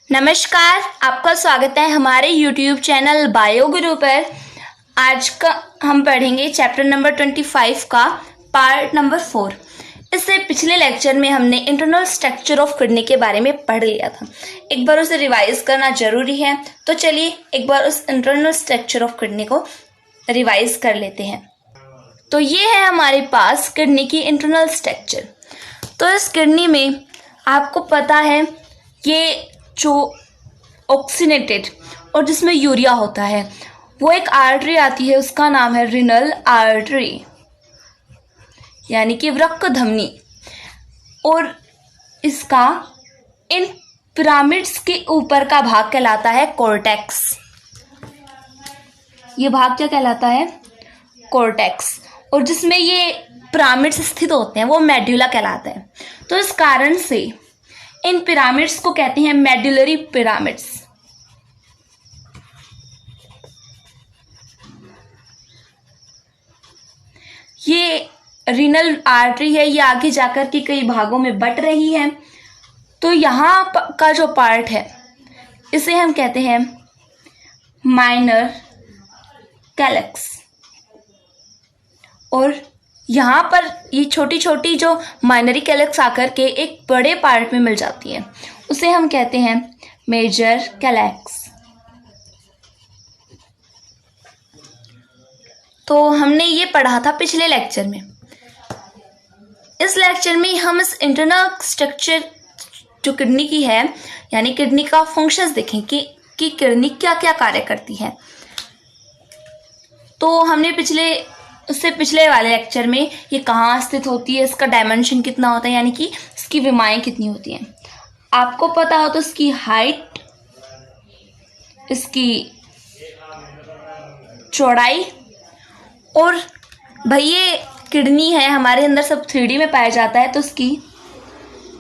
नमस्कार, आपका स्वागत है हमारे YouTube चैनल बायो गुरु पर। आज का हम पढ़ेंगे चैप्टर नंबर 25 का पार्ट नंबर 4। इससे पिछले लेक्चर में हमने इंटरनल स्ट्रक्चर ऑफ किडनी के बारे में पढ़ लिया था। एक बार उसे रिवाइज करना जरूरी है, तो चलिए एक बार उस इंटरनल स्ट्रक्चर ऑफ किडनी को रिवाइज कर लेते हैं। तो ये है हमारे पास किडनी की इंटरनल स्ट्रक्चर। तो इस किडनी में आपको पता है ये जो ऑक्सीनेटेड और जिसमें यूरिया होता है वो एक आर्टरी आती है, उसका नाम है रीनल आर्टरी यानी कि वृक्क धमनी। और इसका इन पिरामिड्स के ऊपर का भाग कहलाता है कॉर्टेक्स। ये भाग क्या कहलाता है? कॉर्टेक्स। और जिसमें ये पिरामिड्स स्थित होते हैं वो मेडुला कहलाता है। तो इस कारण से इन पिरामिड्स को कहते हैं मेडुलरी पिरामिड्स। ये रीनल आर्टरी है, ये आगे जाकर के कई भागों में बट रही है। तो यहाँ का जो पार्ट है इसे हम कहते हैं माइनर कैलेक्स। और यहाँ पर ये छोटी छोटी जो माइनरी कैलेक्स आकर के एक बड़े पार्ट में मिल जाती है, उसे हम कहते हैं मेजर कैलेक्स। तो हमने ये पढ़ा था पिछले लेक्चर में। इस लेक्चर में हम इस इंटरनल स्ट्रक्चर जो किडनी की है यानी किडनी का फंक्शंस देखें कि किडनी क्या क्या कार्य करती है। तो हमने उससे पिछले वाले लेक्चर में ये कहाँ स्थित होती है, इसका डायमेंशन कितना होता है यानी कि इसकी विमाएं कितनी होती हैं आपको पता हो तो इसकी हाइट, इसकी चौड़ाई, और भाई ये किडनी है हमारे अंदर सब 3D में पाया जाता है तो इसकी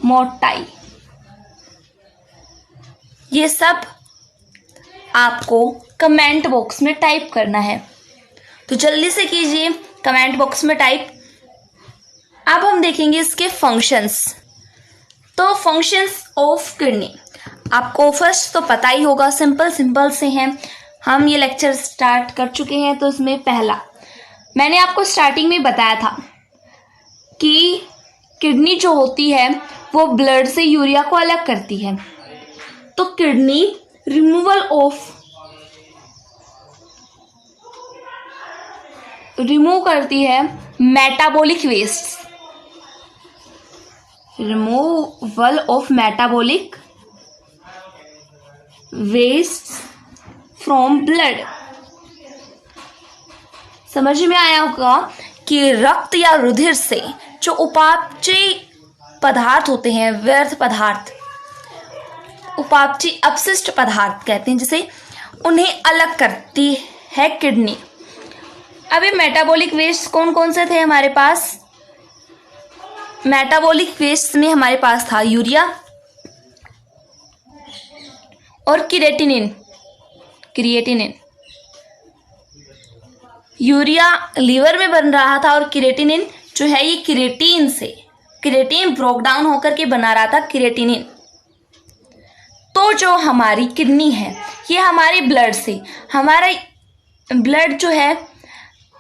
मोटाई। ये सब आपको कमेंट बॉक्स में टाइप करना है, तो जल्दी से कीजिए कमेंट बॉक्स में टाइप। अब हम देखेंगे इसके फंक्शंस। तो फंक्शंस ऑफ किडनी आपको फर्स्ट तो पता ही होगा, सिंपल से हैं। हम ये लेक्चर स्टार्ट कर चुके हैं। तो इसमें पहला मैंने आपको स्टार्टिंग में बताया था कि किडनी जो होती है वो ब्लड से यूरिया को अलग करती है। तो किडनी रिमूव करती है metabolic waste, removal of metabolic waste from blood. समझ में आया होगा कि रक्त या रुधिर से जो उपापचयी पदार्थ होते हैं, व्यर्थ पदार्थ, उपापचयी अपशिष्ट पदार्थ कहते हैं जिसे, उन्हें अलग करती है किडनी। अभी मेटाबॉलिक वेस्ट कौन कौन से थे हमारे पास? मेटाबॉलिक वेस्ट में हमारे पास था यूरिया और क्रिएटिनिन। यूरिया लीवर में बन रहा था और क्रिएटिनिन जो है ये क्रिएटिन ब्रोक डाउन होकर के बना रहा था क्रिएटिनिन। तो जो हमारी किडनी है ये हमारे ब्लड से, हमारा ब्लड जो है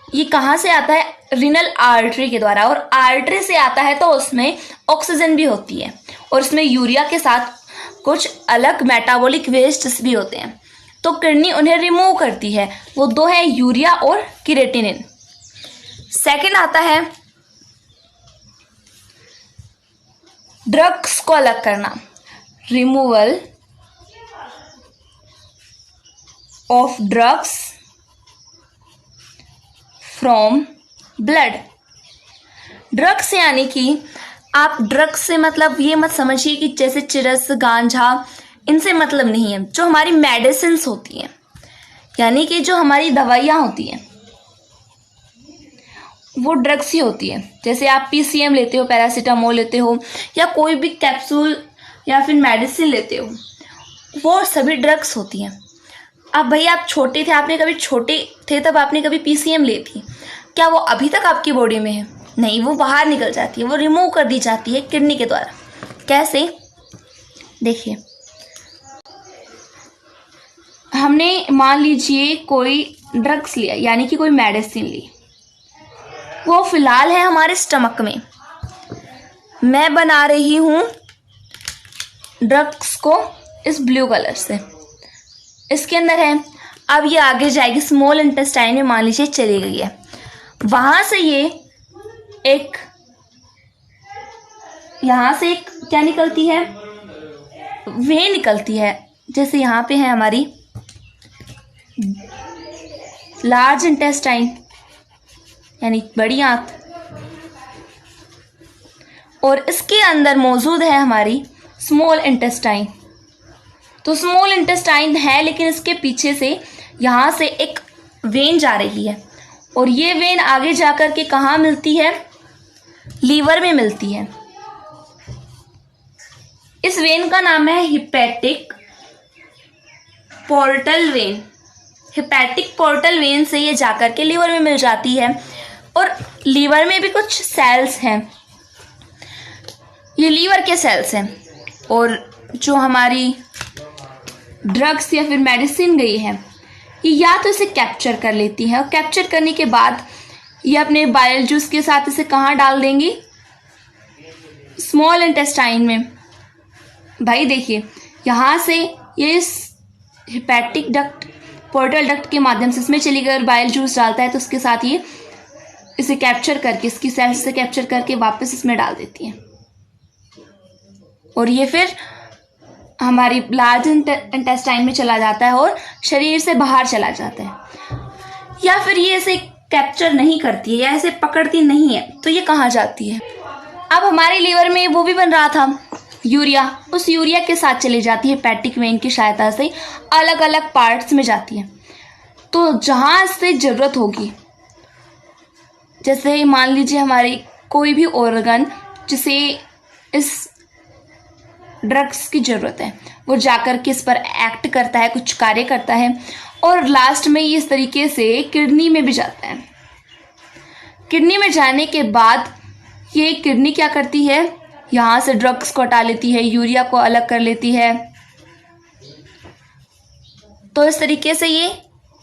ये कहाँ से आता है? रीनल आर्टरी के द्वारा। और आर्टरी से आता है तो उसमें ऑक्सीजन भी होती है और इसमें यूरिया के साथ कुछ अलग मेटाबॉलिक वेस्ट्स भी होते हैं। तो किडनी उन्हें रिमूव करती है। वो दो है यूरिया और क्रिएटिनिन। सेकंड आता है ड्रग्स को अलग करना, removal of drugs from blood. Drugs यानी कि आप ड्रग्स से मतलब ये मत समझिए कि जैसे चिरस, गांजा, इनसे मतलब नहीं है। जो हमारी मेडिसिन्स होती हैं यानी कि जो हमारी दवाइयाँ होती हैं वो ड्रग्स ही होती है। जैसे आप PCM लेते हो, पैरासीटामोल लेते हो, या कोई भी कैप्सूल या फिर मेडिसिन लेते हो, वो सभी ड्रग्स होती हैं। अब भैया आप छोटे थे तब आपने कभी PCM ली थी, क्या वो अभी तक आपकी बॉडी में है? नहीं, वो बाहर निकल जाती है, वो रिमूव कर दी जाती है किडनी के द्वारा। कैसे? देखिए, हमने मान लीजिए कोई ड्रग्स लिया, यानी कि कोई मेडिसिन ली, वो फिलहाल है हमारे स्टमक में। मैं बना रही हूँ ड्रग्स को इस ब्लू कलर से, इसके अंदर है। अब ये आगे जाएगी स्मॉल इंटेस्टाइन में, मान लीजिए चली गई है। वहां से ये एक, यहां से एक क्या निकलती है, वेन निकलती है। जैसे यहाँ पे है हमारी लार्ज इंटेस्टाइन यानी बड़ी आंत, और इसके अंदर मौजूद है हमारी स्मॉल इंटेस्टाइन। तो स्मॉल इंटेस्टाइन है, लेकिन इसके पीछे से यहाँ से एक वेन जा रही है, और ये वेन आगे जाकर के कहाँ मिलती है, लीवर में मिलती है। इस वेन का नाम है hepatic portal vein. Hepatic portal vein से ये जाकर के लीवर में मिल जाती है, और लीवर में भी कुछ सेल्स हैं, ये लीवर के सेल्स हैं। और जो हमारी ड्रग्स या फिर मेडिसिन गई है, ये या तो इसे कैप्चर कर लेती है, और कैप्चर करने के बाद ये अपने बाइल जूस के साथ इसे कहाँ डाल देंगी, स्मॉल इंटेस्टाइन में। भाई देखिए, यहाँ से ये इस हिपैटिक डक्ट, पोर्टल डक्ट के माध्यम से इसमें चली गई और बाइल जूस डालता है, तो उसके साथ ये इसे कैप्चर करके, इसकी सेल्स से कैप्चर करके वापस इसमें डाल देती है, और ये फिर हमारी लार्ज इंटेस्टाइन में चला जाता है और शरीर से बाहर चला जाता है। या फिर ये इसे कैप्चर नहीं करती है या इसे पकड़ती नहीं है, तो ये कहाँ जाती है। अब हमारे लीवर में वो भी बन रहा था यूरिया, उस यूरिया के साथ चली जाती है हिपैटिक वेन की सहायता से, अलग अलग पार्ट्स में जाती है। तो जहाँ इससे ज़रूरत होगी, जैसे मान लीजिए हमारी कोई भी ऑर्गन जिसे इस ड्रग्स की ज़रूरत है, वो जाकर के इस पर एक्ट करता है, कुछ कार्य करता है, और लास्ट में ये इस तरीके से किडनी में भी जाता है। किडनी में जाने के बाद ये किडनी क्या करती है, यहाँ से ड्रग्स को हटा लेती है, यूरिया को अलग कर लेती है। तो इस तरीके से ये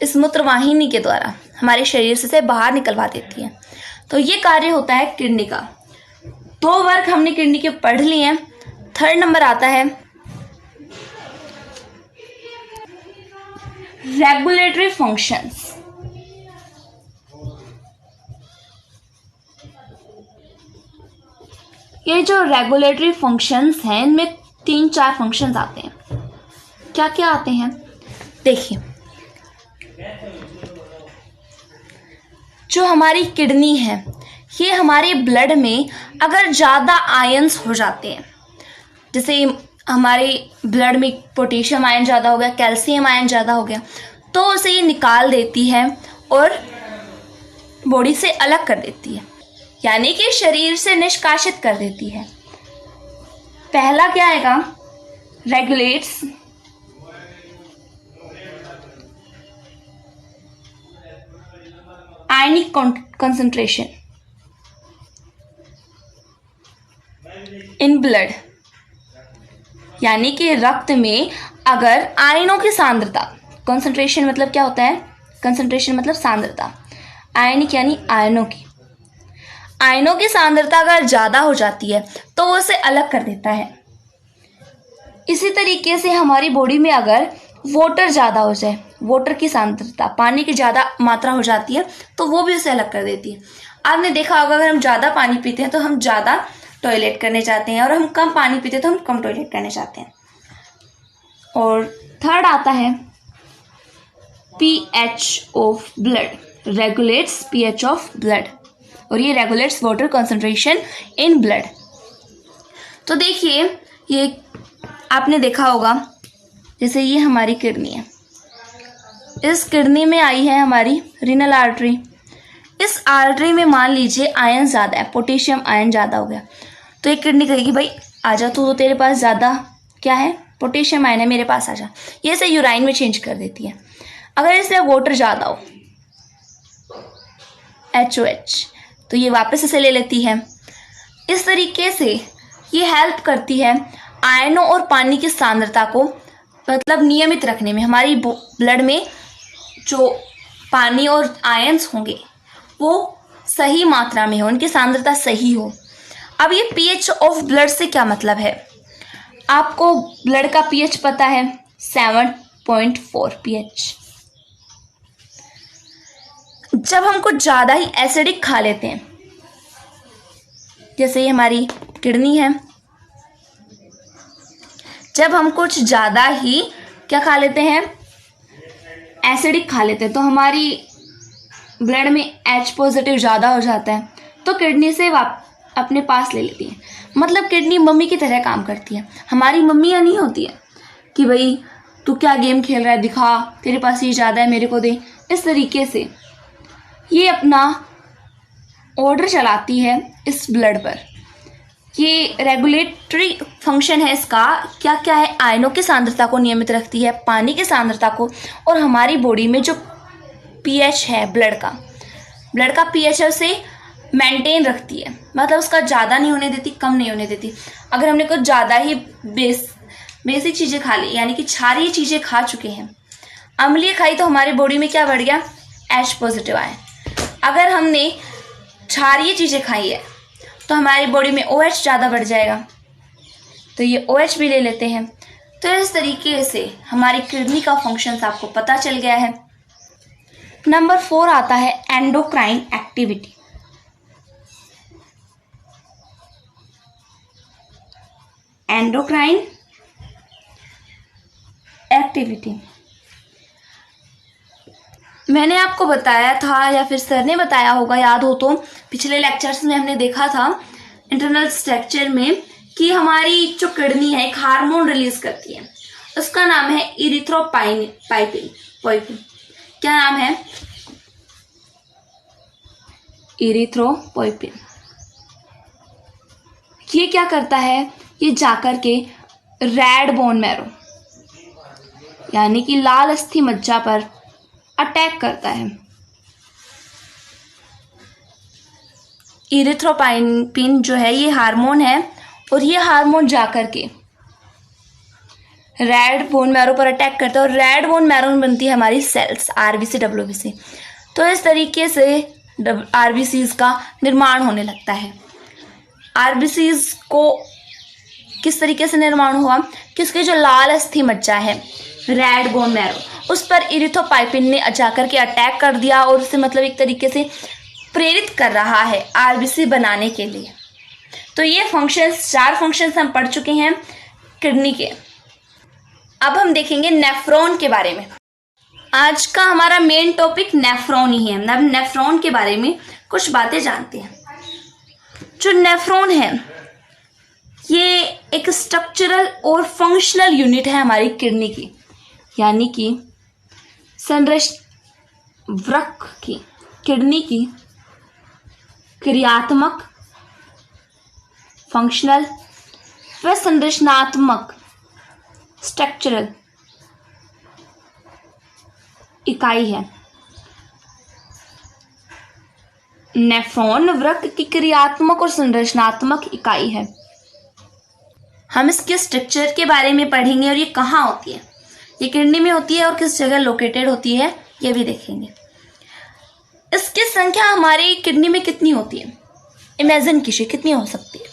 इस मूत्रवाहिनी के द्वारा हमारे शरीर से बाहर निकलवा देती है। तो ये कार्य होता है किडनी का। 2 वर्ग हमने किडनी के पढ़ लिए हैं। 3rd नंबर आता है रेगुलेटरी फंक्शंस। ये जो रेगुलेटरी फंक्शंस हैं, इनमें 3-4 फंक्शंस आते हैं। क्या क्या आते हैं देखिए, जो हमारी किडनी है, ये हमारे ब्लड में अगर ज़्यादा आयंस हो जाते हैं, जैसे हमारे ब्लड में पोटेशियम आयन ज़्यादा हो गया, कैल्शियम आयन ज़्यादा हो गया, तो उसे ये निकाल देती है और बॉडी से अलग कर देती है, यानी कि शरीर से निष्कासित कर देती है। पहला क्या आएगा, regulates ionic concentration in blood, यानी कि रक्त में अगर आयनों की सांद्रता, कंसंट्रेशन मतलब क्या होता है, कंसंट्रेशन मतलब सांद्रता, आयनिक यानी आयनों की सांद्रता अगर ज़्यादा हो जाती है तो वो उसे अलग कर देता है। इसी तरीके से हमारी बॉडी में अगर वाटर ज़्यादा हो जाए, वाटर की सांद्रता, पानी की ज़्यादा मात्रा हो जाती है, तो वो भी उसे अलग कर देती है। आपने देखा होगा, अगर हम ज़्यादा पानी पीते हैं तो हम ज़्यादा टॉयलेट करने जाते हैं, और हम कम पानी पीते हैं तो हम कम टॉयलेट करने जाते हैं। और 3rd आता है pH of blood, regulates pH of blood, और ये regulates water concentration in blood. तो देखिए, ये आपने देखा होगा, जैसे ये हमारी किडनी है, इस किडनी में आई है हमारी रीनल आर्टरी। इस आर्टरी में मान लीजिए आयन ज़्यादा है, पोटेशियम आयन ज़्यादा हो गया, तो एक किडनी कहेगी भाई आजा, तो तेरे पास ज़्यादा क्या है, पोटेशियम आयन है, मेरे पास आजा। ये इसे यूराइन में चेंज कर देती है। अगर इससे वाटर ज़्यादा हो, HOH, तो ये वापस इसे ले लेती है। इस तरीके से ये हेल्प करती है आयनों और पानी की सांद्रता को मतलब नियमित रखने में, हमारी ब्लड में जो पानी और आयंस होंगे वो सही मात्रा में हो, उनकी सांद्रता सही हो। अब ये पीएच ऑफ ब्लड से क्या मतलब है? आपको ब्लड का पीएच पता है, 7.4 पीएच। जब हम कुछ ज़्यादा ही एसिडिक खा लेते हैं, जैसे ये हमारी किडनी है, जब हम कुछ ज़्यादा ही क्या खा लेते हैं, एसिडिक खा लेते हैं, तो हमारी ब्लड में H पॉजिटिव ज़्यादा हो जाता है, तो किडनी से अपने पास ले लेती है। मतलब किडनी मम्मी की तरह काम करती है। हमारी मम्मियाँ नहीं होती है कि भाई तू क्या गेम खेल रहा है, दिखा, तेरे पास ये ज़्यादा है, मेरे को दे। इस तरीके से ये अपना ऑर्डर चलाती है इस ब्लड पर। ये रेगुलेटरी फंक्शन है इसका। क्या क्या है? आयनों की सांद्रता को नियमित रखती है, पानी की सांद्रता को, और हमारी बॉडी में जो पीएच है ब्लड का पीएच है उसे मेंटेन रखती है। मतलब उसका ज़्यादा नहीं होने देती, कम नहीं होने देती। अगर हमने कुछ ज़्यादा ही बेसिक चीज़ें खा ली, यानी कि क्षारीय चीज़ें खा चुके हैं, अम्लीय खाई, तो हमारी बॉडी में क्या बढ़ गया, H पॉजिटिव आए। अगर हमने क्षारीय चीज़ें खाई है तो हमारी बॉडी में OH ज़्यादा बढ़ जाएगा, तो ये OH भी ले लेते हैं। तो इस तरीके से हमारी किडनी का फंक्शन आपको पता चल गया है। नंबर 4 आता है एंडोक्राइन एक्टिविटी। एंडोक्राइन एक्टिविटी मैंने आपको बताया था, या फिर सर ने बताया होगा, याद हो तो, पिछले लेक्चर्स में हमने देखा था इंटरनल स्ट्रक्चर में कि हमारी जो किडनी है एक हार्मोन रिलीज करती है, उसका नाम है इरिथ्रोपोइटिन। क्या नाम है? इरिथ्रोपोइटिन। ये क्या करता है? ये जाकर के रेड बोन मैरो यानी कि लाल अस्थि मज्जा पर अटैक करता है। इरिथ्रोपोइटिन जो है ये हार्मोन है, और ये हार्मोन जाकर के रेड बोन मैरो पर अटैक करता है, और रेड बोन मैरो में बनती है हमारी सेल्स, आरबीसी, डब्ल्यूबीसी। तो इस तरीके से आरबीसीज का निर्माण होने लगता है। आरबीसीज को किस तरीके से निर्माण हुआ कि उसके जो लाल अस्थि मज्जा है, रेड बोन मैरो, उस पर इरिथ्रोपोइटिन ने जाकर के अटैक कर दिया, और उसे मतलब एक तरीके से प्रेरित कर रहा है आरबीसी बनाने के लिए। तो ये फंक्शंस, 4 फंक्शंस हम पढ़ चुके हैं किडनी के। अब हम देखेंगे नेफ्रॉन के बारे में। आज का हमारा मेन टॉपिक नेफ्रॉन ही है। अब नेफ्रॉन के बारे में कुछ बातें जानते हैं। जो नेफ्रॉन है ये एक स्ट्रक्चरल और फंक्शनल यूनिट है हमारी किडनी की, यानी कि वृक्क की, किडनी की क्रियात्मक, फंक्शनल व संरचनात्मक, स्ट्रक्चरल इकाई है। नेफ्रॉन वृक्क की क्रियात्मक और संरचनात्मक इकाई है। हम इसके स्ट्रक्चर के बारे में पढ़ेंगे, और ये कहाँ होती है, ये किडनी में होती है और किस जगह लोकेटेड होती है, ये भी देखेंगे। इसकी संख्या हमारी किडनी में कितनी होती है, इमेजिन कीजिए कितनी हो सकती है?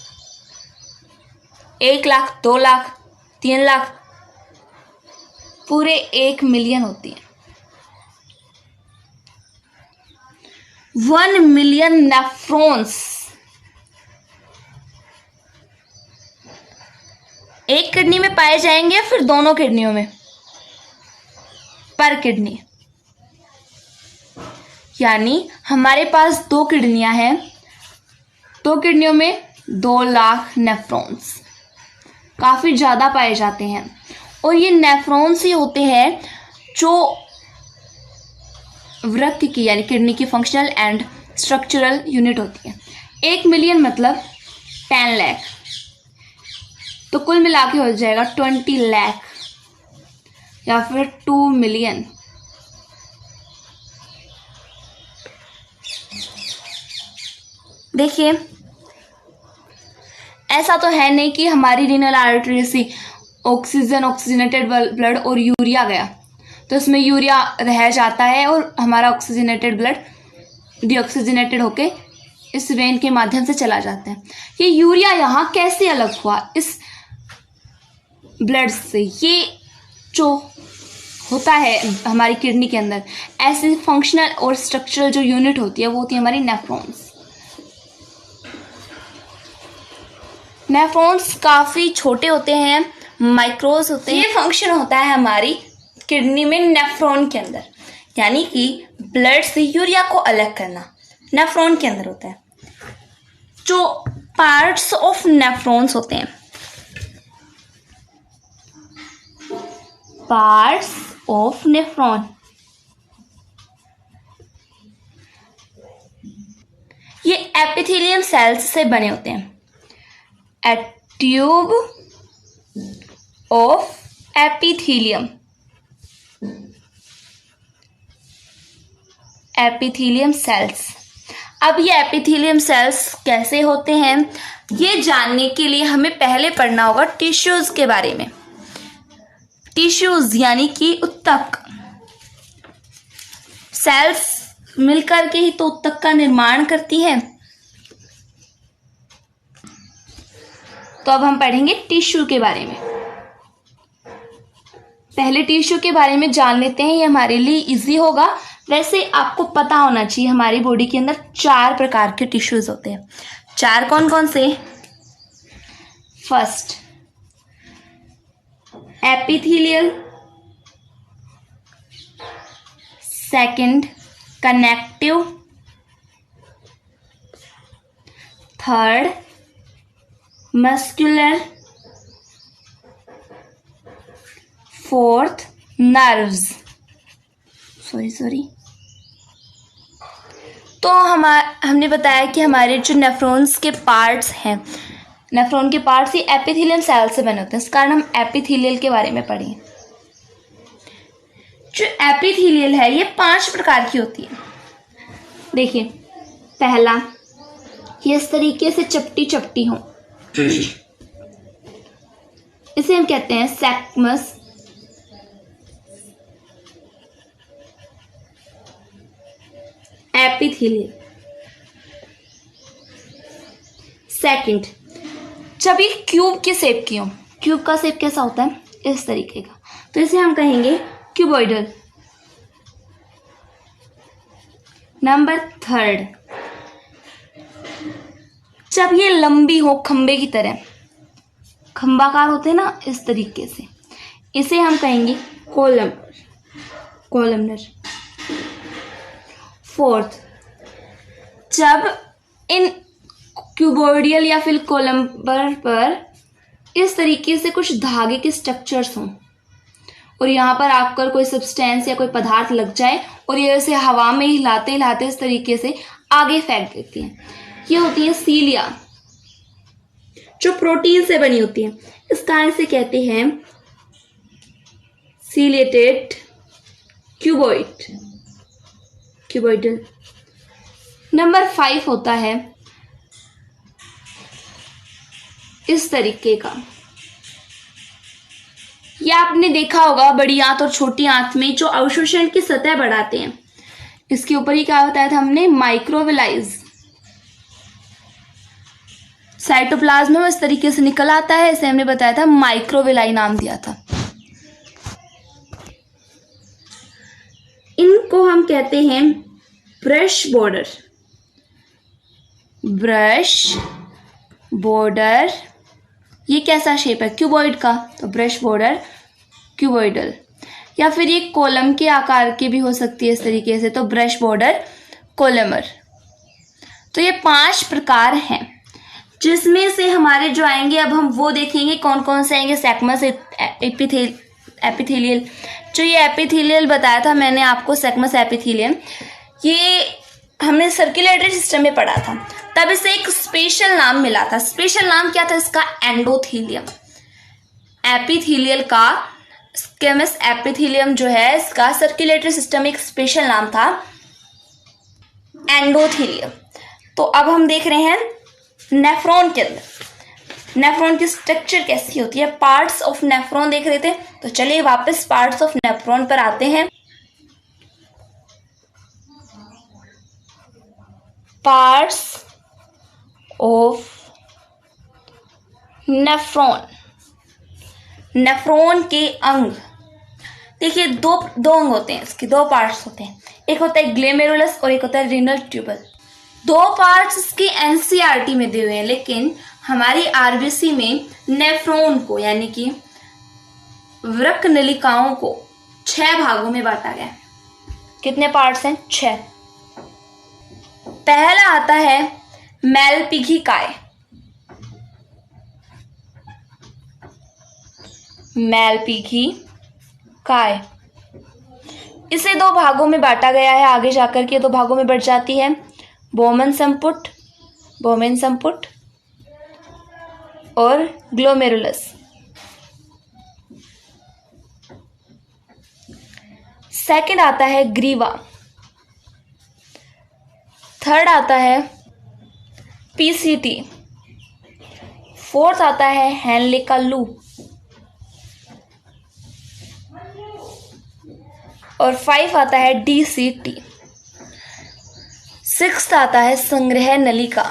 1 लाख, 2 लाख, 3 लाख, पूरे 1 मिलियन होती है। 1 मिलियन नेफ्रॉन्स एक किडनी में पाए जाएंगे, या फिर दोनों किडनियों में? पर किडनी, यानी हमारे पास 2 किडनियां हैं, 2 किडनियों में 2 लाख नेफ्रॉन्स काफी ज्यादा पाए जाते हैं। और ये नेफ्रॉन्स ही होते हैं जो वृक्क की, यानी किडनी की फंक्शनल एंड स्ट्रक्चरल यूनिट होती है। 1 मिलियन मतलब 10 लाख, तो कुल मिला के हो जाएगा 20 लाख या फिर 2 मिलियन। देखिए ऐसा तो है नहीं कि हमारी रीनल आर्टरी से ऑक्सीजन, ऑक्सीजनेटेड ब्लड और यूरिया गया तो इसमें यूरिया रह जाता है और हमारा ऑक्सीजनेटेड ब्लड डीऑक्सीजनेटेड होके इस वेन के माध्यम से चला जाता है। ये यूरिया यहाँ कैसे अलग हुआ इस ब्लड से? ये जो होता है हमारी किडनी के अंदर, ऐसे फंक्शनल और स्ट्रक्चरल जो यूनिट होती है वो होती है हमारी नेफ्रॉन्स। नेफ्रॉन्स काफ़ी छोटे होते हैं, माइक्रोस होते हैं। ये फंक्शन होता है हमारी किडनी में नेफ्रॉन के अंदर, यानी कि ब्लड से यूरिया को अलग करना नेफ्रॉन के अंदर होता है। जो पार्ट्स ऑफ नेफ्रॉन्स होते हैं, पार्ट्स ऑफ नेफ्रॉन, ये एपिथेलियम सेल्स से बने होते हैं। ए tube of epithelium, epithelium cells. अब ये एपिथेलियम सेल्स कैसे होते हैं ये जानने के लिए हमें पहले पढ़ना होगा टिश्यूज के बारे में। टिश्यूज यानी कि उत्तक, सेल्स मिलकर के ही तो उत्तक का निर्माण करती हैं। तो अब हम पढ़ेंगे टिश्यू के बारे में। पहले टिश्यू के बारे में जान लेते हैं, ये हमारे लिए इजी होगा। वैसे आपको पता होना चाहिए हमारी बॉडी के अंदर 4 प्रकार के टिश्यूज होते हैं। 4 कौन कौन से? First epithelial, second connective, third muscular, fourth nerves. Sorry तो हमने बताया कि हमारे जो नेफ्रॉन्स के पार्ट्स हैं, नेफ्रॉन के पार्ट्स ही एपिथेलियल सेल से बने होते हैं, इस कारण हम एपिथेलियल के बारे में पढ़ेंगे। जो एपिथेलियल है ये 5 प्रकार की होती है। देखिए, पहला, ये इस तरीके से चपटी चपटी हो, इसे हम कहते हैं स्क्वैमस एपिथेलियल। सेकंड, जब ये क्यूब की शेप की हो, क्यूब का शेप कैसा होता है? इस तरीके का, तो इसे हम कहेंगे क्यूबॉइडल। नंबर थर्ड, जब ये लंबी हो खंबे की तरह, खंबाकार होते हैं ना इस तरीके से, इसे हम कहेंगे कोलमनर। फोर्थ, जब इन क्यूबॉइडियल या फिर कोलम्बर पर इस तरीके से कुछ धागे के स्ट्रक्चर्स हों और यहाँ पर आकर कोई सब्सटेंस या कोई पदार्थ लग जाए और ये इसे हवा में हिलाते हिलाते इस तरीके से आगे फेंक देती हैं, ये होती है सीलिया, जो प्रोटीन से बनी होती है। इस कारण से कहते हैं सीलिएटेड क्यूबॉइडल। नंबर 5 होता है इस तरीके का, यह आपने देखा होगा बड़ी आंत और छोटी आंत में जो अवशोषण की सतह बढ़ाते हैं, इसके ऊपर ही क्या बताया था हमने? माइक्रोविलाइज। साइटोप्लाज्म में इस तरीके से निकल आता है, इसे हमने बताया था माइक्रोविलाई नाम दिया था। इनको हम कहते हैं ब्रश बॉर्डर। ये कैसा शेप है? क्यूबॉइड का, तो ब्रश बॉर्डर क्यूबॉइडल। या फिर ये कॉलम के आकार की भी हो सकती है इस तरीके से, तो ब्रश बॉर्डर कोलमर। तो ये 5 प्रकार हैं, जिसमें से हमारे जो आएंगे अब हम वो देखेंगे कौन कौन से आएंगे। स्क्वैमस एपिथेलियल, जो ये एपिथेलियल बताया था मैंने आपको, स्क्वैमस एपिथेलियम, ये हमने सर्कुलेटरी सिस्टम में पढ़ा था, तब इसे एक स्पेशल नाम मिला था। स्पेशल नाम क्या था इसका? एंडोथेलियम। एपिथेलियल का स्क्वैमस एपिथेलियम जो है, इसका सर्कुलेटरी सिस्टम एक स्पेशल नाम था एंडोथेलियम। तो अब हम देख रहे हैं नेफ्रॉन के अंदर। नेफ्रॉन की स्ट्रक्चर कैसी होती है, पार्ट्स ऑफ नेफ्रॉन देख रहे थे। तो चलिए वापस पार्ट्स ऑफ नेफ्रॉन पर आते हैं। पार्ट्स ऑफ नेफ्रॉन, नेफ्रॉन के अंग। देखिए दो अंग होते हैं, इसके दो पार्ट्स होते हैं, एक होता है ग्लोमेरुलस और एक होता है रीनल ट्यूबल। दो पार्ट्स इसके एनसीईआरटी में दिए हुए हैं, लेकिन हमारी आरबीसी में नेफ्रॉन को यानी कि वृक्क नलिकाओं को 6 भागों में बांटा गया। कितने पार्ट्स हैं? 6। पहला आता है मैलपिघिकाय। मैलपिघिकाय इसे 2 भागों में बांटा गया है। आगे जाकर के 2 भागों में बढ़ जाती है, बोमेन संपुट और ग्लोमेरुलस। सेकंड आता है ग्रीवा। थर्ड आता है पीसीटी। फोर्थ आता है हैनले का लूप और 5 आता है डीसीटी। 6 आता है संग्रह नलिका।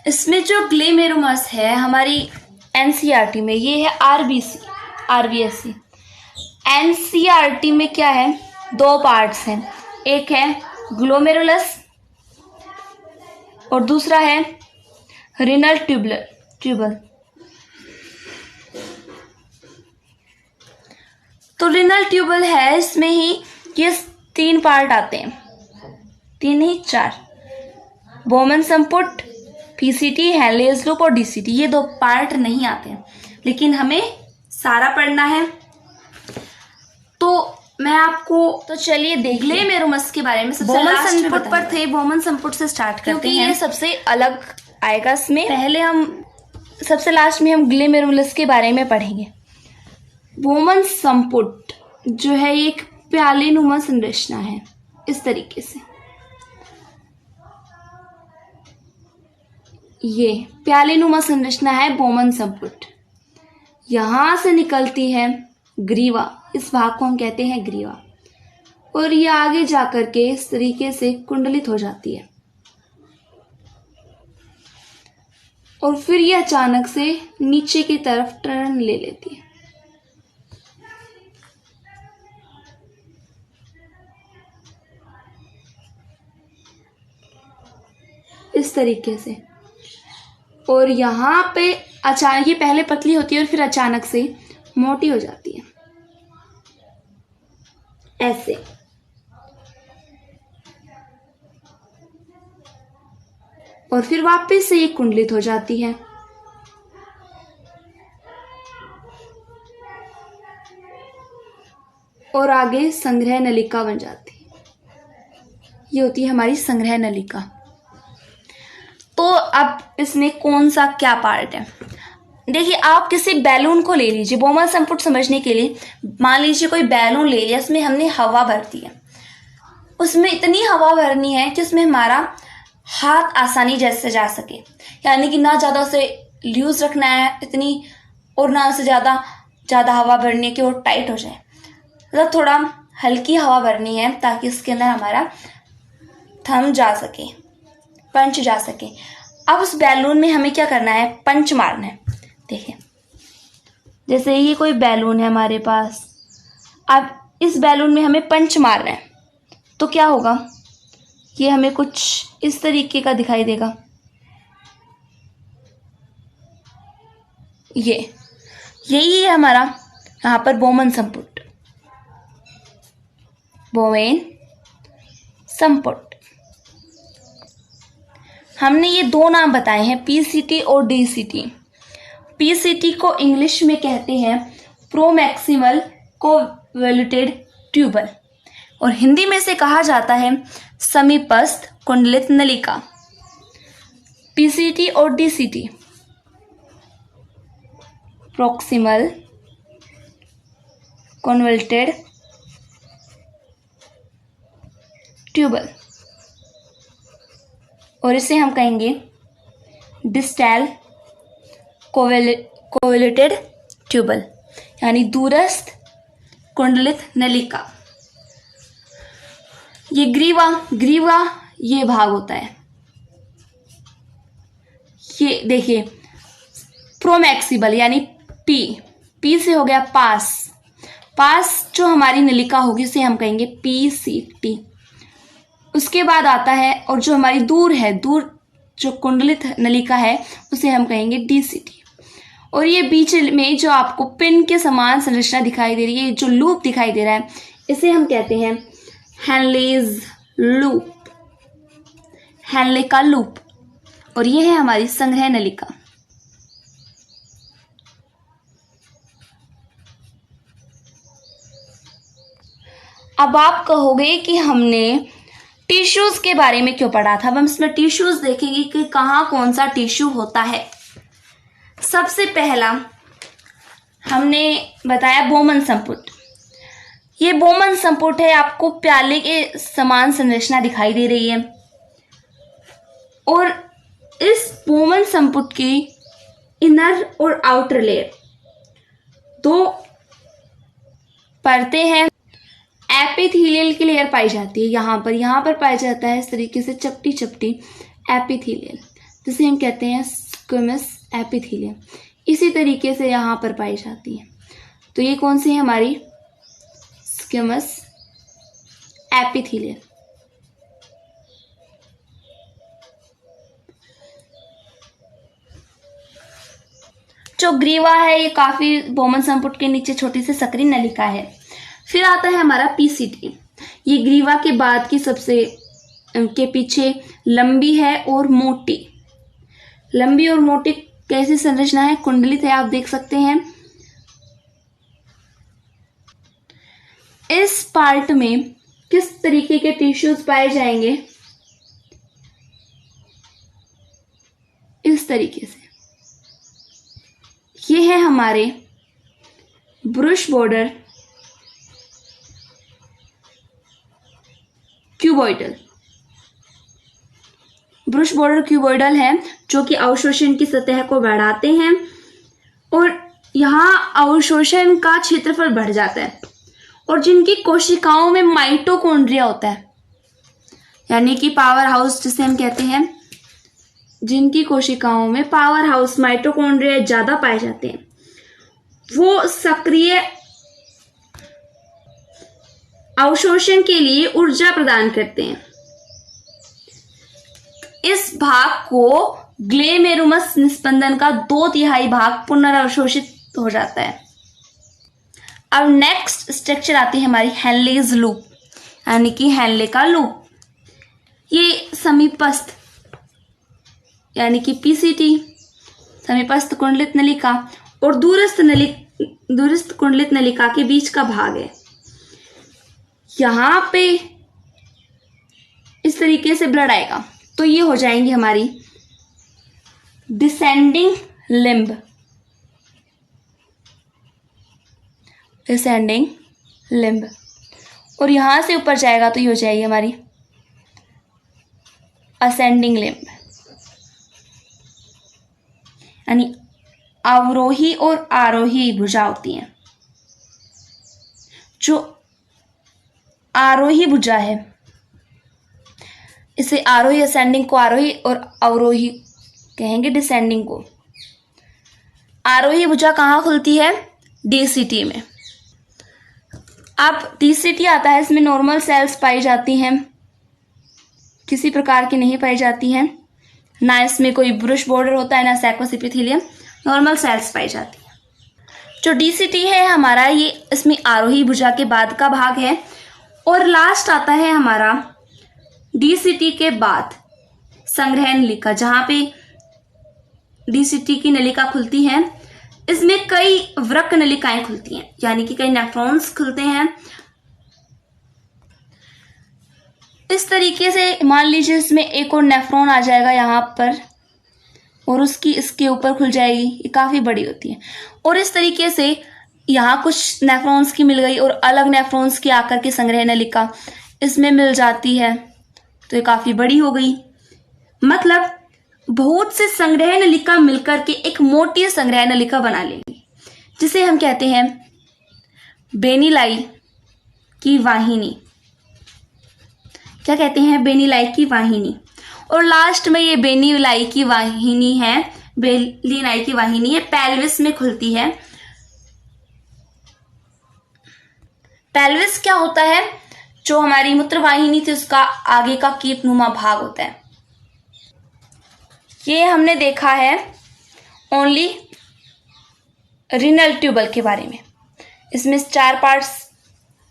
इसमें जो ग्लोमेरुलस है हमारी एनसीईआरटी में, ये है आरबीएससी। एनसीईआरटी में क्या है? 2 पार्ट्स हैं, एक है ग्लोमेरुलस और दूसरा है रीनल ट्यूबल। तो रीनल ट्यूबल है, इसमें ही ये 3 पार्ट आते हैं, 3 नहीं 4, बोमेन संपुट, पीसीटी, हैनलेस लूप और डीसीटी। ये 2 पार्ट नहीं आते हैं, लेकिन हमें सारा पढ़ना है। तो मैं आपको तो चलिए देख ले ग्लोमेरुलस के बारे में। सबसे लास्ट संपुट पर थे, बोमेन संपुट से स्टार्ट करते हैं क्योंकि ये सबसे अलग आएगा। इसमें पहले हम सबसे लास्ट में हम ग्लोमेरुलस के बारे में पढ़ेंगे। बोमेन संपुट जो है ये एक प्यालेनुमा संरचना है, इस तरीके से। ये प्यालेनुमा संरचना है बोमेन संपुट। यहां से निकलती है ग्रीवा, इस भाग को हम कहते हैं ग्रीवा, और ये आगे जाकर के इस तरीके से कुंडलित हो जाती है और फिर ये अचानक से नीचे की तरफ टर्न ले लेती है। इस तरीके से, और यहाँ पे अचानक ये पहले पतली होती है और फिर अचानक से मोटी हो जाती है ऐसे। और फिर वापस से ये कुंडलित हो जाती है। और आगे संग्रह नलिका बन जाती है। ये होती है हमारी संग्रह नलिका। तो अब इसमें कौन सा क्या पार्ट है? देखिए, आप किसी बैलून को ले लीजिए। बोमेन संपुट समझने के लिए मान लीजिए कोई बैलून ले लिया, उसमें हमने हवा भर दी है। उसमें इतनी हवा भरनी है कि उसमें हमारा हाथ आसानी जैसे जा सके, यानी कि ना ज़्यादा उसे लूज रखना है इतनी, और ना उसे ज़्यादा हवा भरनी है कि वो टाइट हो जाए। मतलब थोड़ा हल्की हवा भरनी है ताकि उसके अंदर हमारा थंब जा सके, पंच जा सके। अब उस बैलून में हमें क्या करना है? पंच मारना है। देखिए, जैसे ये कोई बैलून है हमारे पास, अब इस बैलून में हमें पंच मारना है तो क्या होगा? ये हमें कुछ इस तरीके का दिखाई देगा। यही है हमारा यहाँ पर बोमेन संपुट। बोमेन संपुट हमने ये 2 नाम बताए हैं, पीसीटी और डीसीटी। पीसीटी को इंग्लिश में कहते हैं प्रोमैक्सिमल कोवोल्यूटेड ट्यूबल, और हिंदी में से कहा जाता है समीपस्थ कुंडलित नलिका। पीसीटी और डीसीटी, प्रोक्सिमल कन्वोल्यूटेड ट्यूबल। और इसे हम कहेंगे डिस्टल कोवलेटेड ट्यूबल, यानी दूरस्थ कुंडलित नलिका। ये ग्रीवा ये भाग होता है। ये देखिए प्रोमैक्सिबल यानी पी से हो गया पास जो हमारी नलिका होगी उसे हम कहेंगे PCT। उसके बाद आता है, और जो हमारी दूर जो कुंडलित नलिका है उसे हम कहेंगे DCT। और ये बीच में जो आपको पिन के समान संरचना दिखाई दे रही है, जो लूप दिखाई दे रहा है, इसे हम कहते हैं हेनलेज लूप, हेनले का लूप। और ये है हमारी संग्रह नलिका। अब आप कहोगे कि हमने टिश्यूज के बारे में क्यों पढ़ा था। अब हम इसमें टिश्यूज देखेंगे कि कहाँ कौन सा टिश्यू होता है। सबसे पहला हमने बताया बोमन संपुट। ये बोमन संपुट है, आपको प्याले के समान संरचना दिखाई दे रही है। और इस बोमन संपुट की इनर और आउटर लेयर दो परतें हैं। एपिथेलियल की लेयर पाई जाती है यहाँ पर पाया जाता है इस तरीके से चपटी एपिथेलियल, जिसे हम कहते हैं स्क्विमस एपिथेलियम। इसी तरीके से यहाँ पर पाई जाती है। तो ये कौन सी है हमारी स्क्विमस एपिथेलियल। जो ग्रीवा है ये काफी बोमन संपुट के नीचे छोटी सी सक्रिय नलिका है। फिर आता है हमारा PCT। ये ग्रीवा के बाद की सबसे के पीछे लंबी है और मोटी कैसी संरचना है, कुंडलित है, आप देख सकते हैं। इस पार्ट में किस तरीके के टिश्यूज पाए जाएंगे, इस तरीके से। ये है हमारे ब्रुश बॉर्डर क्यूबॉइडल है, जो कि अवशोषण की सतह को बढ़ाते हैं और यहाँ अवशोषण का क्षेत्रफल बढ़ जाता है। और जिनकी कोशिकाओं में माइटोकॉन्ड्रिया होता है, यानी कि पावर हाउस जिसे हम कहते हैं, जिनकी कोशिकाओं में पावर हाउस माइटोकॉन्ड्रिया ज्यादा पाए जाते हैं, वो सक्रिय अवशोषण के लिए ऊर्जा प्रदान करते हैं। इस भाग को ग्लेमेरुलस निस्पंदन का 2/3 भाग पुनर्अवशोषित हो जाता है। अब नेक्स्ट स्ट्रक्चर आती है हमारी हेनलेज लूप, यानी कि हेनले का लूप। ये समीपस्थ यानी कि PCT, समीपस्थ कुंडलित नलिका और दूरस्थ कुंडलित नलिका के बीच का भाग है। यहां पे इस तरीके से ब्लड आएगा, तो ये हो जाएंगी हमारी डिसेंडिंग लिम्ब। और यहां से ऊपर जाएगा तो ये हो जाएगी हमारी असेंडिंग लिम्ब, यानी अवरोही और आरोही भुजा होती हैं। जो आरोही भुजा है, इसे आरोही असेंडिंग को आरोही और अवरोही कहेंगे डिसेंडिंग को। आरोही भुजा कहाँ खुलती है? DCT में। अब DCT आता है, इसमें नॉर्मल सेल्स पाई जाती हैं, किसी प्रकार की नहीं पाई जाती हैं, ना इसमें कोई ब्रुश बॉर्डर होता है ना सैकस एपिथेलियम, नॉर्मल सेल्स पाई जाती हैं। जो DCT है हमारा, ये इसमें आरोही भुजा के बाद का भाग है। और लास्ट आता है हमारा DCT के बाद संग्रह नलिका, जहां पे DCT की नलिका खुलती है। इसमें कई वृक्क नलिकाएं खुलती हैं, यानी कि कई नेफ्रॉन्स खुलते हैं। इस तरीके से मान लीजिए इसमें एक और नेफ्रॉन आ जाएगा यहाँ पर, और उसकी इसके ऊपर खुल जाएगी, ये काफी बड़ी होती है। और इस तरीके से यहाँ कुछ नेफ्रॉन्स की मिल गई और अलग नेफ्रॉन्स की आकर के संग्रह नलिका इसमें मिल जाती है, तो ये काफी बड़ी हो गई। मतलब बहुत से संग्रह नलिका मिलकर के एक मोटी संग्रह नलिका बना लेंगी, जिसे हम कहते हैं बेनिलाई की वाहिनी। क्या कहते हैं? बेनिलाई की वाहिनी। और लास्ट में ये बेनिलाई की वाहिनी है, बेनिलाई की वाहिनी है, पेल्विस में खुलती है। पेल्विस क्या होता है? जो हमारी मूत्रवाहिनी थी उसका आगे का कीटनुमा भाग होता है। ये हमने देखा है ओनली रीनल ट्यूबल के बारे में। इसमें 4 पार्ट्स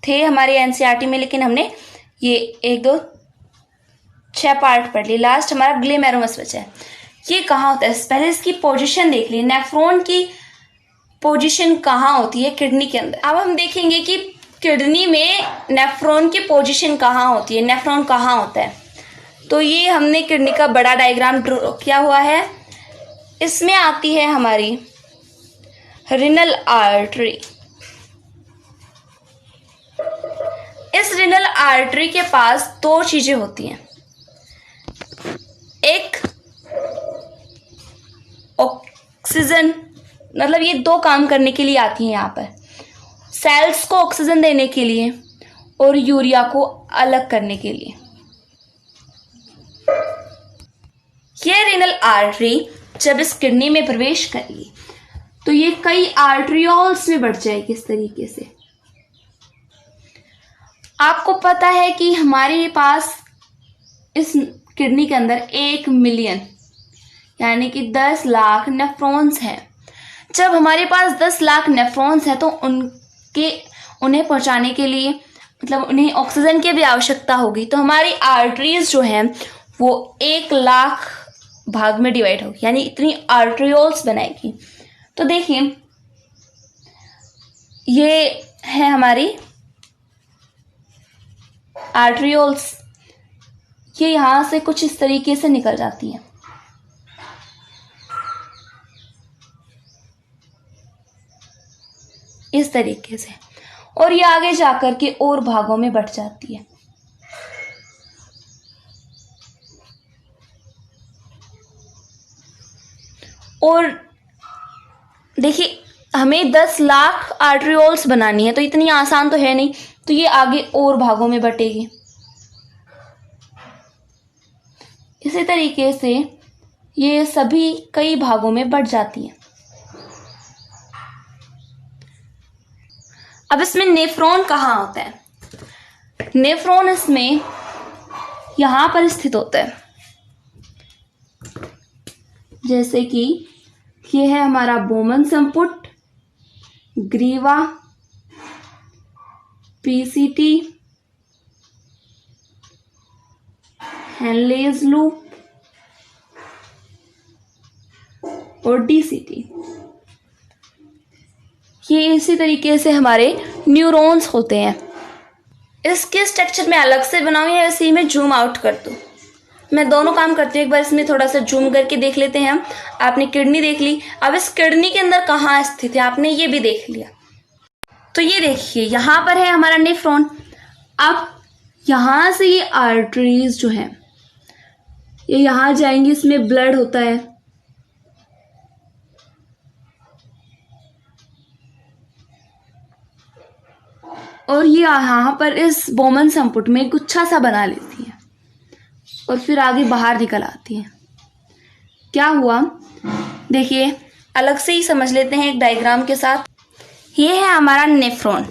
थे हमारे एनसीईआरटी में, लेकिन हमने ये 1 2 6 पार्ट पढ़ लिए। लास्ट हमारा ग्लोमेरुलस बचा है। ये कहाँ होता है? पहले इसकी पोजीशन देख ली। नेफ्रॉन की पोजीशन कहाँ होती है? किडनी के अंदर। अब हम देखेंगे कि किडनी में नेफ्रॉन की पोजीशन कहाँ होती है, नेफ्रॉन कहाँ होता है। तो ये हमने किडनी का बड़ा डायग्राम ड्रॉ किया हुआ है। इसमें आती है हमारी रीनल आर्टरी। इस रीनल आर्टरी के पास 2 चीजें होती हैं। एक ऑक्सीजन, मतलब ये 2 काम करने के लिए आती हैं यहाँ पर, सेल्स को ऑक्सीजन देने के लिए और यूरिया को अलग करने के लिए। ये रीनल आर्टरी जब इस किडनी में प्रवेश करेगी तो ये कई आर्टरियोल्स में बढ़ जाएगी। इस तरीके से आपको पता है कि हमारे पास इस किडनी के अंदर 1 मिलियन यानी कि 10 लाख नेफ्रॉन्स हैं। जब हमारे पास 10 लाख नेफ्रॉन्स हैं तो उन्हें पहुंचाने के लिए, मतलब उन्हें ऑक्सीजन की भी आवश्यकता होगी। तो हमारी आर्टरीज जो हैं वो 1 लाख भाग में डिवाइड होगी, यानी इतनी आर्टरियोल्स बनाएगी। तो देखिए ये है हमारी आर्टरियोल्स। ये यहां से कुछ इस तरीके से निकल जाती हैं। इस तरीके से, और ये आगे जाकर के और भागों में बढ़ जाती है। और देखिए हमें 10 लाख आर्टरियोल्स बनानी है, तो इतनी आसान तो है नहीं। तो ये आगे और भागों में बटेगी। इसी तरीके से ये सभी कई भागों में बढ़ जाती है। अब इसमें नेफ्रॉन कहाँ होता है? नेफ्रॉन इसमें यहां पर स्थित होता है। जैसे कि ये है हमारा बोमन संपुट, ग्रीवा, पीसीटी, हेनलेज लूप और डीसीटी। ये इसी तरीके से हमारे न्यूरॉन्स होते हैं। इसके स्ट्रक्चर में अलग से बनाऊं या इसी में जूम आउट कर दूं? मैं दोनों काम करती हूँ। एक बार इसमें थोड़ा सा जूम करके देख लेते हैं हम। आपने किडनी देख ली, अब इस किडनी के अंदर कहाँ स्थित है आपने ये भी देख लिया। तो ये देखिए यहाँ पर है हमारा नेफ्रॉन। अब यहाँ से ये आर्टरीज जो है ये यहाँ जाएंगी, इसमें ब्लड होता है। और ये यहाँ पर इस बोमन संपुट में गुच्छा सा बना लेती है और फिर आगे बाहर निकल आती है। क्या हुआ देखिए, अलग से ही समझ लेते हैं एक डायग्राम के साथ। ये है हमारा नेफ्रॉन।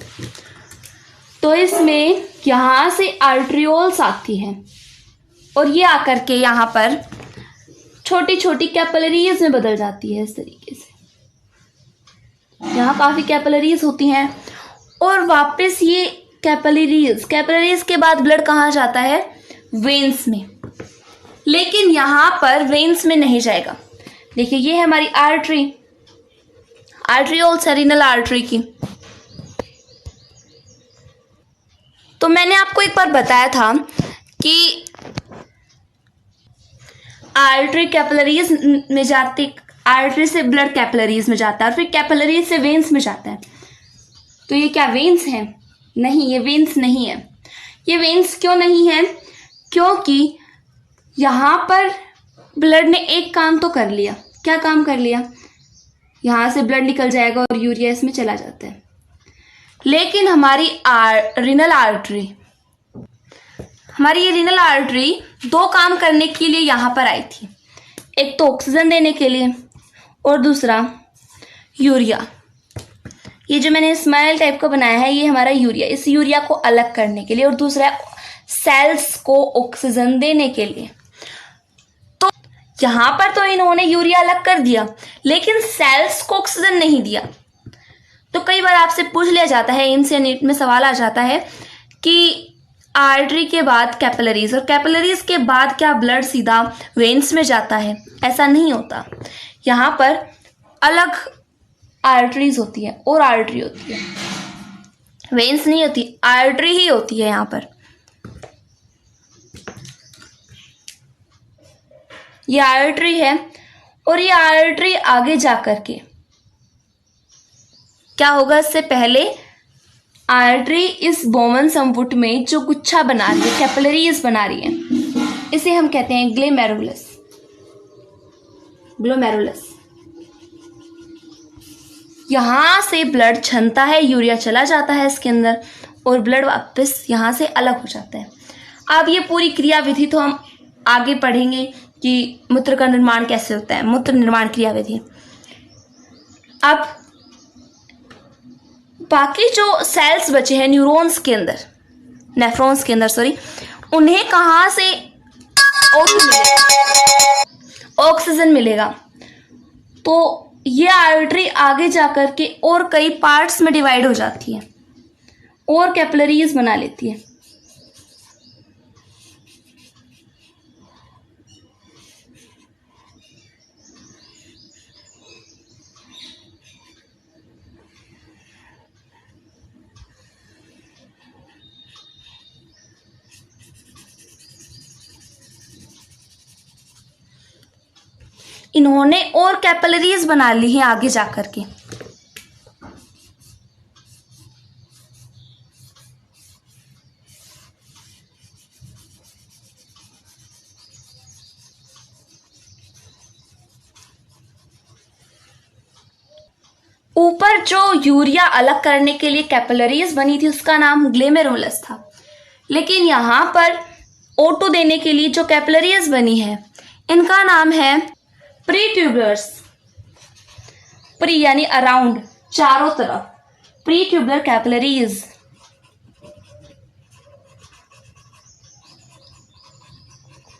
तो इसमें यहाँ से आर्टरियोल्स आती हैं और ये आकर के यहाँ पर छोटी छोटी कैपिलरीज में बदल जाती है। इस तरीके से यहाँ काफ़ी कैपिलरीज होती हैं और वापस ये कैपिलरीज के बाद ब्लड कहाँ जाता है? वेन्स में। लेकिन यहाँ पर वेन्स में नहीं जाएगा। देखिए ये है हमारी आर्टरियोल्स रीनल आर्टरी की। तो मैंने आपको एक बार बताया था कि आर्टरी कैपिलरीज में जाती, आर्टरी से ब्लड कैपिलरीज में जाता है और फिर कैपिलरीज से वेन्स में जाता है। तो ये क्या वेन्स हैं? नहीं, ये वेन्स नहीं है। ये वेन्स क्यों नहीं है? क्योंकि यहाँ पर ब्लड ने एक काम तो कर लिया। क्या काम कर लिया? यहाँ से ब्लड निकल जाएगा और यूरिया इसमें चला जाता है। लेकिन हमारी रीनल आर्टरी दो काम करने के लिए यहाँ पर आई थी। एक तो ऑक्सीजन देने के लिए और दूसरा यूरिया। ये जो मैंने स्माइल टाइप का बनाया है ये हमारा यूरिया, इस यूरिया को अलग करने के लिए, और दूसरा सेल्स को ऑक्सीजन देने के लिए। तो यहाँ पर तो इन्होंने यूरिया अलग कर दिया लेकिन सेल्स को ऑक्सीजन नहीं दिया। तो कई बार आपसे पूछ लिया जाता है, एम्स या नीट में सवाल आ जाता है कि आर्टरी के बाद कैपिलरीज, और कैपिलरीज के बाद क्या ब्लड सीधा वेन्स में जाता है? ऐसा नहीं होता। यहाँ पर अलग आर्टरीज होती है और आर्टरी होती है, वेन्स नहीं होती, आर्टरी ही होती है। यहाँ पर ये आर्टरी है और ये आर्टरी आगे जाकर के क्या होगा? इससे पहले आर्टरी इस बोमन संपुट में जो गुच्छा बना रही है, कैपिलरीज बना रही है, इसे हम कहते हैं ग्लोमेरुलस। यहां से ब्लड छनता है, यूरिया चला जाता है इसके अंदर और ब्लड वापस यहां से अलग हो जाता है। अब ये पूरी क्रिया विधि तो हम आगे पढ़ेंगे कि मूत्र का निर्माण कैसे होता है, मूत्र निर्माण क्रिया विधि। अब बाकी जो सेल्स बचे हैं न्यूरॉन्स के अंदर, नेफ्रॉन्स के अंदर सॉरी, उन्हें कहाँ से ऑक्सीजन मिलेगा? तो ये आर्टरी आगे जाकर के और कई पार्ट्स में डिवाइड हो जाती है और कैपिलरीज बना लेती है। इन्होंने और कैपिलरीज बना ली है आगे जाकर के। ऊपर जो यूरिया अलग करने के लिए कैपिलरीज बनी थी उसका नाम ग्लोमेरुलस था, लेकिन यहां पर O2 देने के लिए जो कैपिलरीज बनी है इनका नाम है प्रीट्यूबुलर्स। प्री यानी अराउंड, चारों तरफ, प्रीट्यूबुलर कैपिलरीज।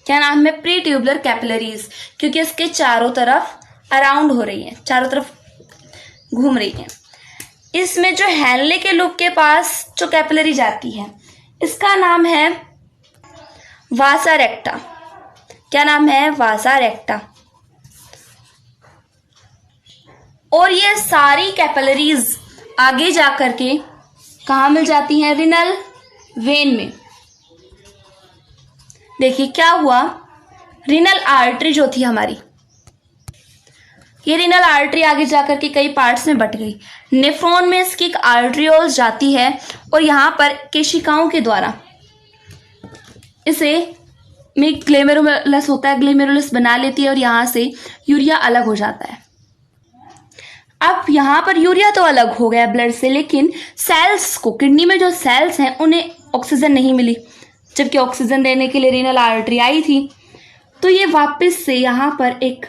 क्या नाम है? प्रीट्यूबुलर कैपिलरीज, क्योंकि इसके चारों तरफ अराउंड हो रही है, चारों तरफ घूम रही है। इसमें जो हैनले के लूप के पास जो कैपिलरी जाती है इसका नाम है वासा रेक्टा। क्या नाम है? वासा रेक्टा। और ये सारी कैपिलरीज आगे जाकर के कहाँ मिल जाती हैं? रिनल वेन में। देखिए क्या हुआ, रिनल आर्टरी जो थी हमारी, ये रिनल आर्टरी आगे जाकर के कई पार्ट्स में बट गई। नेफ्रॉन में इसकी एक आर्टरियोल्स जाती है और यहाँ पर केशिकाओं के द्वारा इसे में ग्लोमेरुलस होता है, ग्लोमेरुलस बना लेती है और यहाँ से यूरिया अलग हो जाता है। अब यहाँ पर यूरिया तो अलग हो गया ब्लड से, लेकिन सेल्स को, किडनी में जो सेल्स हैं उन्हें ऑक्सीजन नहीं मिली, जबकि ऑक्सीजन देने के लिए रीनल आर्टरी आई थी। तो ये वापस से यहाँ पर एक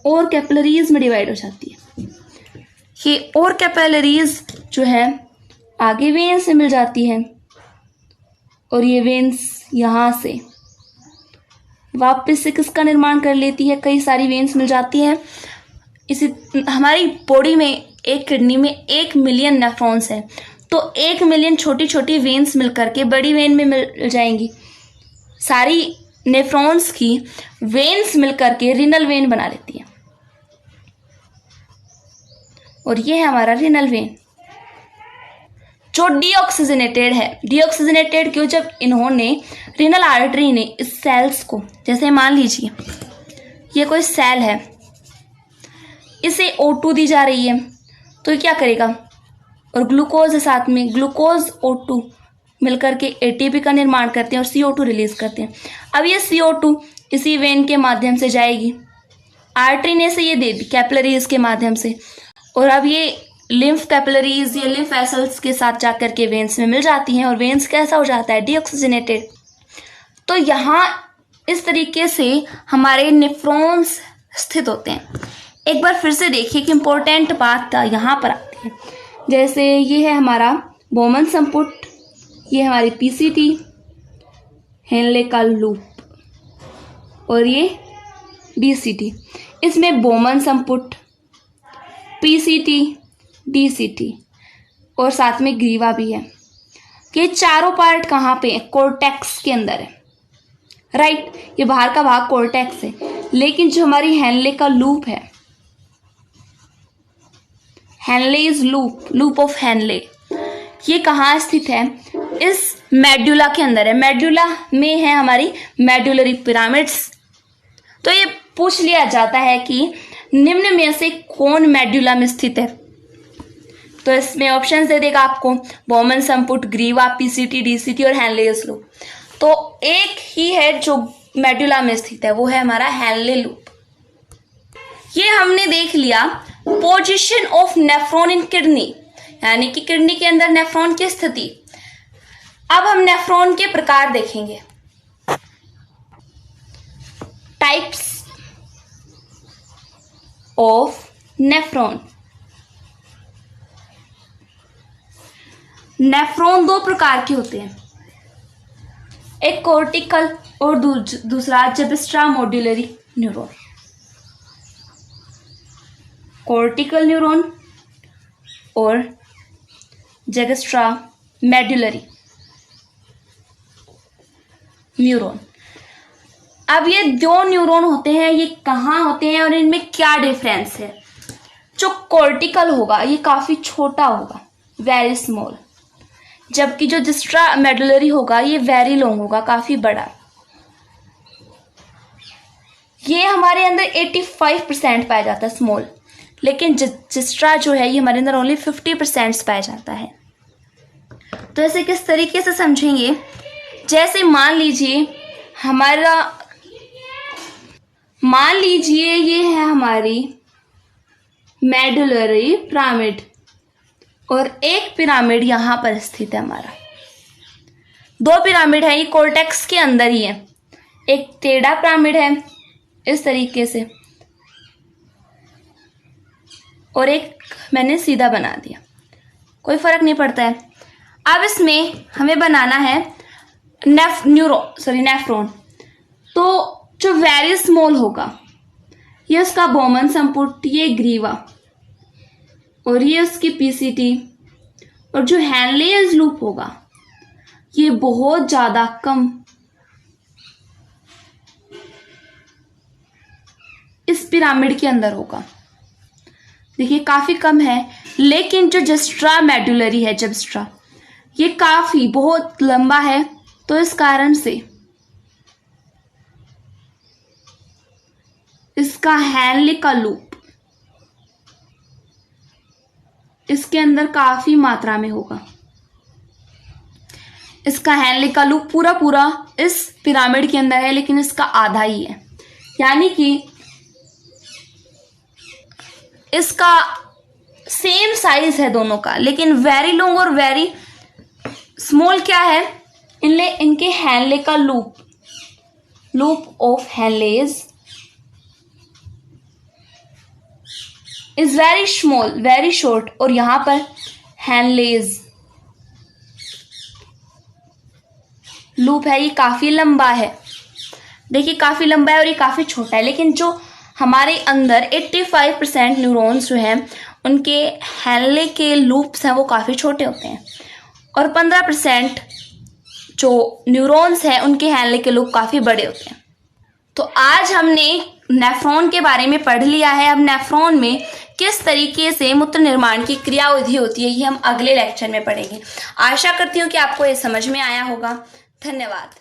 और कैपिलरीज में डिवाइड हो जाती है। ये और कैपिलरीज जो है आगे वेन से मिल जाती है और ये वेन्स यहाँ से वापस से किसका निर्माण कर लेती है? कई सारी वेन्स मिल जाती हैं। इसी हमारी बॉडी में, एक किडनी में 1 मिलियन नेफ्रॉन्स हैं, तो 1 मिलियन छोटी छोटी वेन्स मिलकर के बड़ी वेन में मिल जाएंगी। सारी नेफ्रॉन्स की वेन्स मिलकर के रिनल वेन बना लेती है और ये है हमारा रिनल वेन जो डीऑक्सीजनेटेड है। डीऑक्सीजनेटेड क्यों? जब इन्होंने रिनल आर्टरी ने इस सेल्स को, जैसे मान लीजिए ये कोई सेल है, इसे O2 दी जा रही है तो ये क्या करेगा? और ग्लूकोज है साथ में, ग्लूकोज O2 मिलकर के ATP का निर्माण करते हैं और CO2 रिलीज करते हैं। अब ये CO2 इसी वेन के माध्यम से जाएगी। आर्टरी ने से ये दे दी कैपिलरीज के माध्यम से, और अब ये लिम्फ कैपिलरीज या लिम्फ वेसल्स के साथ जाकर के वेन्स में मिल जाती हैं और वेन्स कैसा हो जाता है, डीऑक्सीजनेटेड। तो यहाँ इस तरीके से हमारे नेफ्रॉन्स स्थित होते हैं। एक बार फिर से देखिए कि इम्पोर्टेंट बात यहाँ पर आती है। जैसे ये है हमारा बोमन संपुट, ये हमारी पीसीटी, हेनले का लूप, और ये डीसीटी। इसमें बोमन संपुट, पीसीटी, डीसीटी और साथ में ग्रीवा भी है। ये चारों पार्ट कहाँ पे है? कोर्टेक्स के अंदर है, राइट। ये बाहर का भाग कोर्टेक्स है, लेकिन जो हमारी हेनले का लूप है, Henle's loop, loop of Henle, ये कहाँ स्थित है? इस मेडुला के अंदर है। मेडुला में है हमारी मेडुलरी पिरामिड्स। तो ये पूछ लिया जाता है कि निम्न में से कौन मेडुला में स्थित है, तो इसमें ऑप्शंस दे देगा आपको, बोमन संपुट, ग्रीवा, पीसीटी, डीसीटी और हेनलेज लूप। तो एक ही है जो मेडुला में स्थित है, वो है हमारा हेनले लूप। ये हमने देख लिया position of nephron in kidney, यानी कि किडनी के अंदर नेफ्रॉन की स्थिति। अब हम नेफ्रॉन के प्रकार देखेंगे, टाइप्स ऑफ नेफ्रॉन। नेफ्रॉन दो प्रकार के होते हैं, एक कोर्टिकल और दूसरा जबस्ट्रा मॉड्यूलरी न्यूरॉन। कोर्टिकल न्यूरॉन और जगस्ट्रा मेडुलरी न्यूरॉन। अब ये दो न्यूरॉन होते हैं, ये कहाँ होते हैं और इनमें क्या डिफरेंस है? जो कोर्टिकल होगा ये काफी छोटा होगा, वेरी स्मॉल, जबकि जो जस्ट्रा मेडुलरी होगा ये वेरी लॉन्ग होगा, काफी बड़ा। ये हमारे अंदर 85% पाया जाता है स्मॉल, लेकिन जस्ट्रा जो है ये हमारे अंदर ओनली 50% पाया जाता है। तो ऐसे किस तरीके से समझेंगे? जैसे मान लीजिए ये है हमारी मेडुलरी पिरामिड और एक पिरामिड यहां पर स्थित है हमारा। दो पिरामिड है, ये कोर्टेक्स के अंदर ही है। एक टेढ़ा पिरामिड है इस तरीके से, और एक मैंने सीधा बना दिया, कोई फर्क नहीं पड़ता है। अब इसमें हमें बनाना है नेफ्रॉन। तो जो वेरी स्मॉल होगा ये उसका बोमन संपुट, ये ग्रीवा, और ये उसकी पीसीटी, और जो हेनलेज लूप होगा ये बहुत ज्यादा कम इस पिरामिड के अंदर होगा। देखिए काफी कम है, लेकिन जो जस्ट्रा मेडुलरी है, जबस्ट्रा, ये काफी बहुत लंबा है। तो इस कारण से इसका हेनले का लूप इसके अंदर काफी मात्रा में होगा। इसका हेनले का लूप पूरा इस पिरामिड के अंदर है, लेकिन इसका आधा ही है, यानी कि इसका सेम साइज है दोनों का, लेकिन वेरी लॉन्ग और वेरी स्मॉल क्या है? इनके हेनले का loop of Henle's is very small, very short, और यहां पर हेनलेज लूप है, ये काफी लंबा है। देखिए काफी लंबा है और ये काफी छोटा है, लेकिन जो हमारे अंदर 85% न्यूरॉन्स जो हैं उनके हेनले के लूप्स हैं वो काफी छोटे होते हैं, और 15% जो न्यूरॉन्स हैं उनके हेनले के लूप काफी बड़े होते हैं। तो आज हमने नेफ्रॉन के बारे में पढ़ लिया है। अब नेफ्रॉन में किस तरीके से मूत्र निर्माण की क्रियाविधि होती है ये हम अगले लेक्चर में पढ़ेंगे। आशा करती हूँ कि आपको ये समझ में आया होगा। धन्यवाद।